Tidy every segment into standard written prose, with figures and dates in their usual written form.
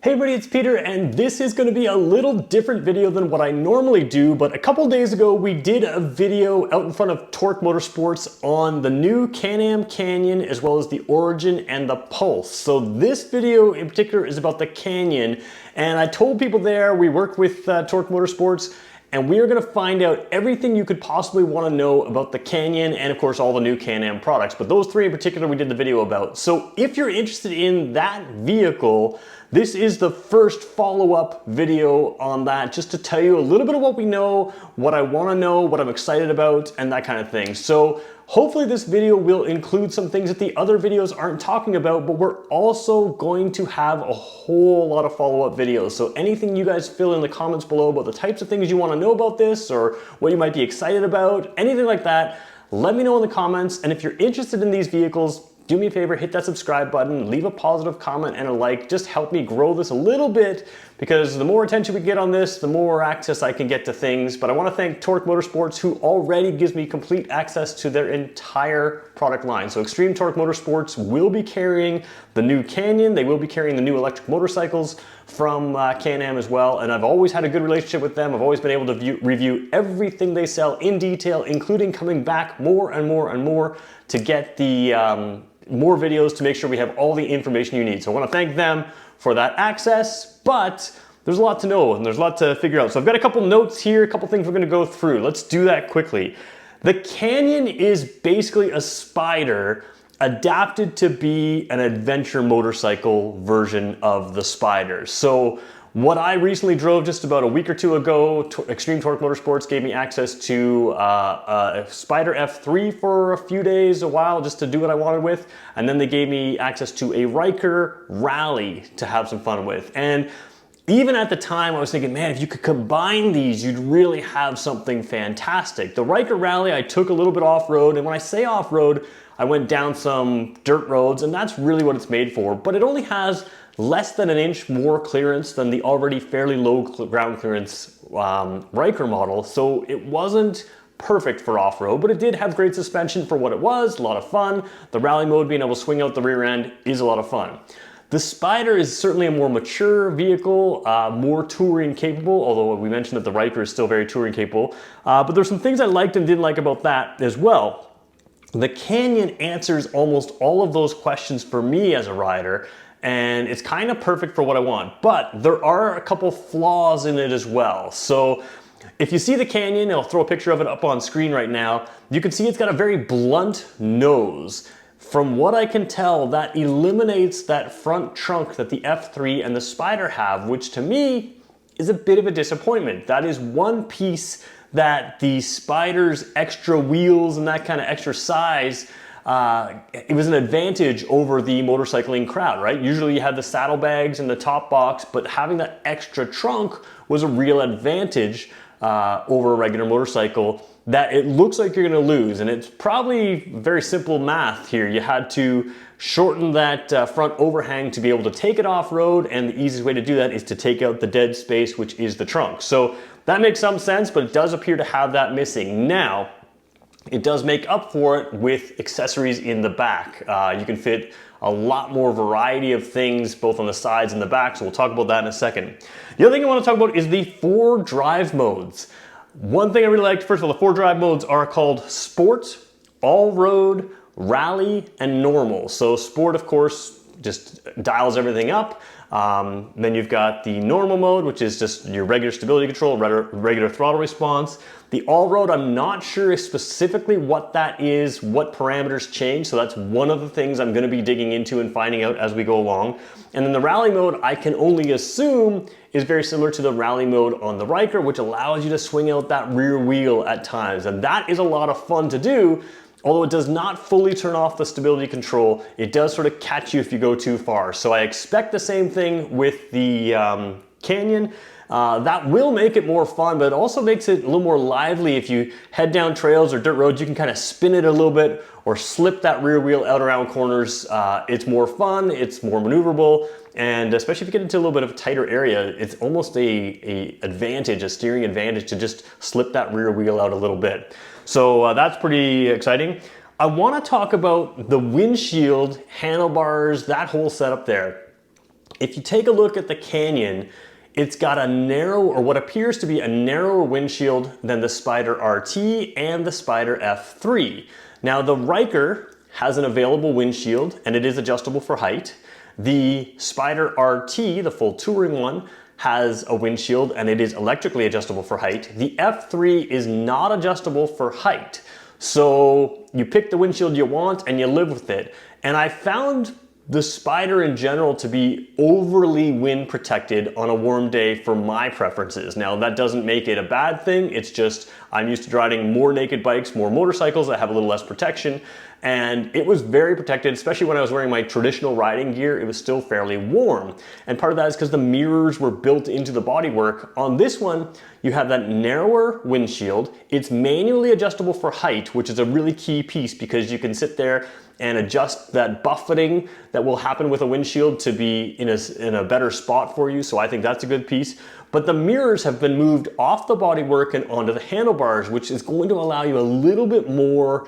Hey everybody, it's Peter, and this is going to be a little different video than what I normally do, but a couple days ago we did a video out in front of Torque Motorsports on the new Can-Am Canyon as well as the Origin and the Pulse. So this video in particular is about the Canyon, and I told people there we worked with Torque Motorsports, and we are going to find out everything you could possibly want to know about the Canyon and of course all the new Can-Am products, but those three in particular we did the video about. So if you're interested in that vehicle, this is the first follow-up video on that, just to tell you a little bit of what we know, what I want to know, what I'm excited about, and that kind of thing. So hopefully this video will include some things that the other videos aren't talking about, but we're also going to have a whole lot of follow-up videos. So anything you guys fill in the comments below about the types of things you want to know about this, or what you might be excited about, anything like that, let me know in the comments. And if you're interested in these vehicles, do me a favor, hit that subscribe button, leave a positive comment and a like, just help me grow this a little bit, because the more attention we get on this, the more access I can get to things. But I want to thank Torque Motorsports, who already gives me complete access to their entire product line. So Extreme Torque Motorsports will be carrying the new Canyon, they will be carrying the new electric motorcycles from Can-Am as well, and I've always had a good relationship with them. I've always been able to review everything they sell in detail, including coming back more and more and more to get the more videos to make sure we have all the information you need. So I want to thank them for that access, but there's a lot to know and there's a lot to figure out. So I've got a couple notes here, a couple things we're going to go through. Let's do that quickly. The Canyon is basically a Spider adapted to be an adventure motorcycle version of the Spider. So what I recently drove just about a week or two ago, Extreme Torque Motorsports gave me access to a Spider F3 for a few days, a while, just to do what I wanted with. And then they gave me access to a Ryker Rally to have some fun with. And even at the time, I was thinking, man, if you could combine these, you'd really have something fantastic. The Ryker Rally, I took a little bit off-road, and when I say off-road, I went down some dirt roads, and that's really what it's made for. But it only has less than an inch more clearance than the already fairly low ground clearance Ryker model, so it wasn't perfect for off-road, but it did have great suspension for what it was, a lot of fun. The rally mode, being able to swing out the rear end, is a lot of fun. The Spider is certainly a more mature vehicle, more touring capable, although we mentioned that the Ryker is still very touring capable, but there's some things I liked and didn't like about that as well. The Canyon answers almost all of those questions for me as a rider, and it's kind of perfect for what I want, but there are a couple flaws in it as well. So if you see the Canyon, I'll throw a picture of it up on screen right now, you can see it's got a very blunt nose. From what I can tell, that eliminates that front trunk that the F3 and the Spider have, which to me is a bit of a disappointment. That is one piece that the Spider's extra wheels and that kind of extra size, it was an advantage over the motorcycling crowd, right? Usually you have the saddlebags and the top box, but having that extra trunk was a real advantage over a regular motorcycle that it looks like you're going to lose. And it's probably very simple math here. You had to shorten that front overhang to be able to take it off-road, and the easiest way to do that is to take out the dead space, which is the trunk. So that makes some sense, but it does appear to have that missing. Now, it does make up for it with accessories in the back. You can fit a lot more variety of things both on the sides and the back, so we'll talk about that in a second. The other thing I want to talk about is the 4 drive modes. One thing I really liked, first of all, the 4 drive modes are called Sport, All-Road, Rally, and Normal. So Sport, of course, just dials everything up. Then you've got the normal mode, which is just your regular stability control, regular throttle response. The all-road, I'm not sure specifically what that is, what parameters change, so that's one of the things I'm going to be digging into and finding out as we go along. And then the rally mode, I can only assume, is very similar to the rally mode on the Ryker, which allows you to swing out that rear wheel at times. And that is a lot of fun to do. Although it does not fully turn off the stability control, it does sort of catch you if you go too far. So I expect the same thing with the Canyon. That will make it more fun, but it also makes it a little more lively. If you head down trails or dirt roads, you can kind of spin it a little bit or slip that rear wheel out around corners. It's more fun, it's more maneuverable, and especially if you get into a little bit of a tighter area, it's almost a steering advantage to just slip that rear wheel out a little bit. So that's pretty exciting. I want to talk about the windshield, handlebars, that whole setup there. If you take a look at the Canyon, it's got a narrow, or what appears to be a narrower windshield than the Spyder RT and the Spyder F3. Now the Ryker has an available windshield and it is adjustable for height. The Spyder RT, the full touring one, has a windshield and it is electrically adjustable for height. The F3 is not adjustable for height. So you pick the windshield you want and you live with it. And I found the Spyder in general to be overly wind protected on a warm day for my preferences. Now that doesn't make it a bad thing, it's just I'm used to riding more naked bikes, more motorcycles that have a little less protection, and it was very protected, especially when I was wearing my traditional riding gear. It was still fairly warm. And part of that is because the mirrors were built into the bodywork. On this one, you have that narrower windshield. It's manually adjustable for height, which is a really key piece because you can sit there and adjust that buffeting that will happen with a windshield to be in a better spot for you. So I think that's a good piece. But the mirrors have been moved off the bodywork and onto the handlebars, which is going to allow you a little bit more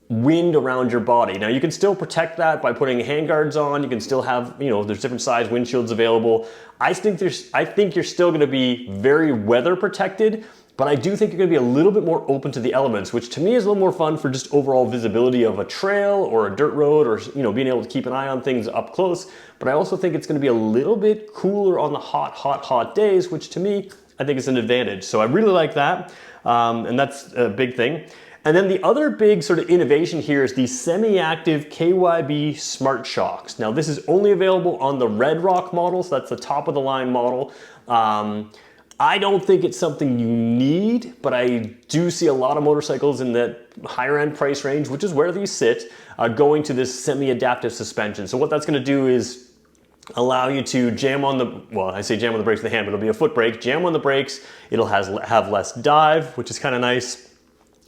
wind around your body. Now you can still protect that by putting handguards on. You can still have, there's different size windshields available. I think you're still going to be very weather protected, but I do think you're going to be a little bit more open to the elements, which to me is a little more fun for just overall visibility of a trail or a dirt road, or being able to keep an eye on things up close. But I also think it's going to be a little bit cooler on the hot days, which to me I think is an advantage. So I really like that, and that's a big thing. And then the other big sort of innovation here is the semi-active KYB Smart Shocks. Now this is only available on the Red Rock model, so that's the top of the line model. I don't think it's something you need, but I do see a lot of motorcycles in that higher end price range, which is where these sit, going to this semi-adaptive suspension. So what that's gonna do is allow you to jam on the, well, I say jam on the brakes with the hand, but it'll be a foot brake, jam on the brakes, it'll have less dive, which is kind of nice.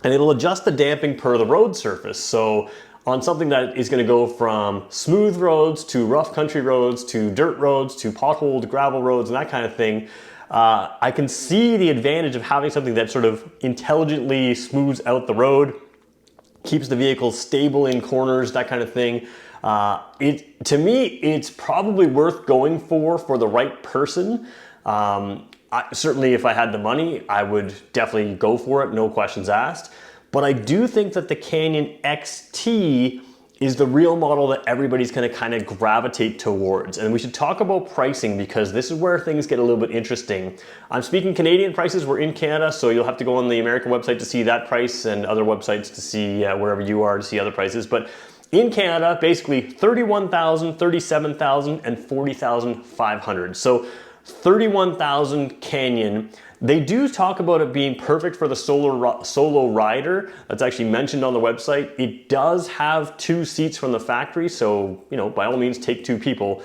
And it'll adjust the damping per the road surface. So on something that is going to go from smooth roads to rough country roads to dirt roads to potholed gravel roads and that kind of thing, I can see the advantage of having something that sort of intelligently smooths out the road, keeps the vehicle stable in corners, that kind of thing. To me, it's probably worth going for the right person. Certainly if I had the money, I would definitely go for it, no questions asked. But I do think that the Canyon XT is the real model that everybody's gonna kind of gravitate towards. And we should talk about pricing because this is where things get a little bit interesting. I'm speaking Canadian prices, we're in Canada, so you'll have to go on the American website to see that price and other websites to see wherever you are to see other prices. But in Canada, basically $31,000, $37,000, and $40,500. So 31,000 Canyon. They do talk about it being perfect for the solo rider. That's actually mentioned on the website. It does have 2 seats from the factory, so by all means take 2 people.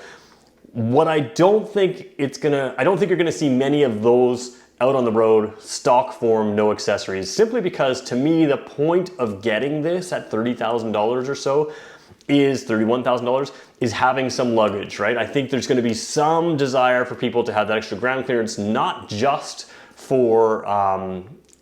What I don't think I don't think you're gonna see many of those out on the road, stock form, no accessories, simply because to me the point of getting this at $30,000 or so is $31,000 is having some luggage, right? I think there's going to be some desire for people to have that extra ground clearance, not just for,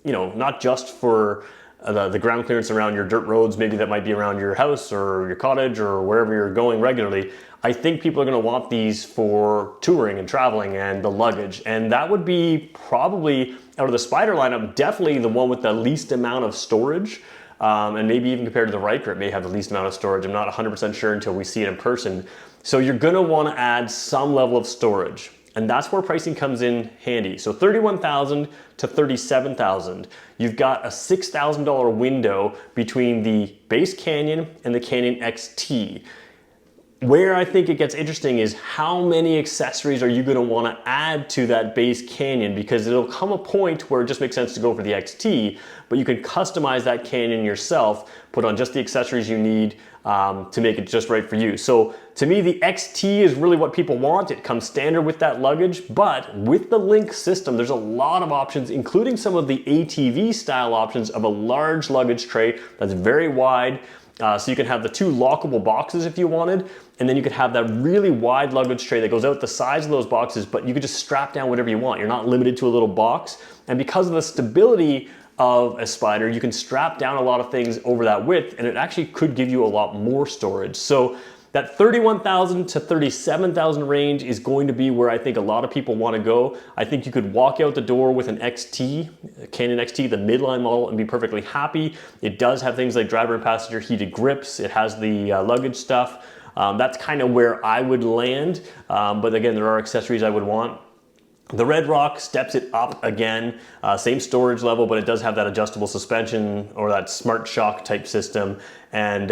not just for the ground clearance around your dirt roads, maybe that might be around your house or your cottage or wherever you're going regularly. I think people are going to want these for touring and traveling and the luggage. And that would be probably, out of the Spyder lineup, definitely the one with the least amount of storage. And maybe even compared to the Ryker, it may have the least amount of storage. I'm not 100% sure until we see it in person. So you're gonna wanna add some level of storage. And that's where pricing comes in handy. So $31,000 to $37,000. You've got a $6,000 window between the base Canyon and the Canyon XT. Where I think it gets interesting is how many accessories are you going to want to add to that base Canyon, because it'll come a point where it just makes sense to go for the XT, but you can customize that Canyon yourself, put on just the accessories you need to make it just right for you. So to me, the XT is really what people want. It comes standard with that luggage, but with the Link system, there's a lot of options, including some of the ATV style options of a large luggage tray that's very wide. So you can have the 2 lockable boxes if you wanted, and then you could have that really wide luggage tray that goes out the size of those boxes, but you could just strap down whatever you want. You're not limited to a little box. And because of the stability of a Spyder, you can strap down a lot of things over that width, and it actually could give you a lot more storage. So That 31,000 to 37,000 range is going to be where I think a lot of people want to go. I think you could walk out the door with an XT, Canon XT, the midline model, and be perfectly happy. It does have things like driver and passenger heated grips. It has the luggage stuff. That's kind of where I would land. But again, there are accessories I would want. The Red Rock steps it up again, same storage level, but it does have that adjustable suspension or that smart shock type system. And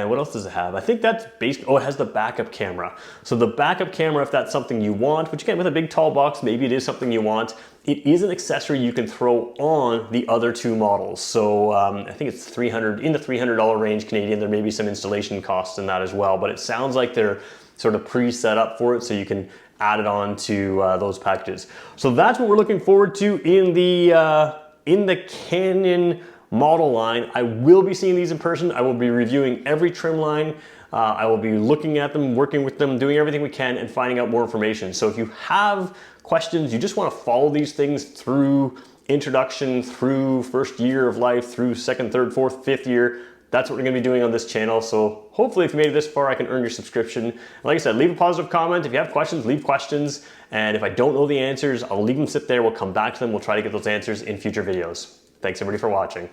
what else does it have? I think that's based, oh, it has the backup camera. So the backup camera, if that's something you want, which again, with a big tall box, maybe it is something you want, it is an accessory you can throw on the other two models. So I think it's in the $300 range Canadian. There may be some installation costs in that as well, but it sounds like they're sort of pre-set up for it, so you can add it on to those packages. So that's what we're looking forward to in the Canon model line. I will be seeing these in person. I will be reviewing every trim line. I will be looking at them, working with them, doing everything we can, and finding out more information. So if you have questions, you just want to follow these things through introduction, through first year of life, through second, third, fourth, fifth year, that's what we're going to be doing on this channel. So hopefully if you made it this far, I can earn your subscription. And like I said, leave a positive comment. If you have questions, leave questions. And if I don't know the answers, I'll leave them sit there. We'll come back to them. We'll try to get those answers in future videos. Thanks everybody for watching.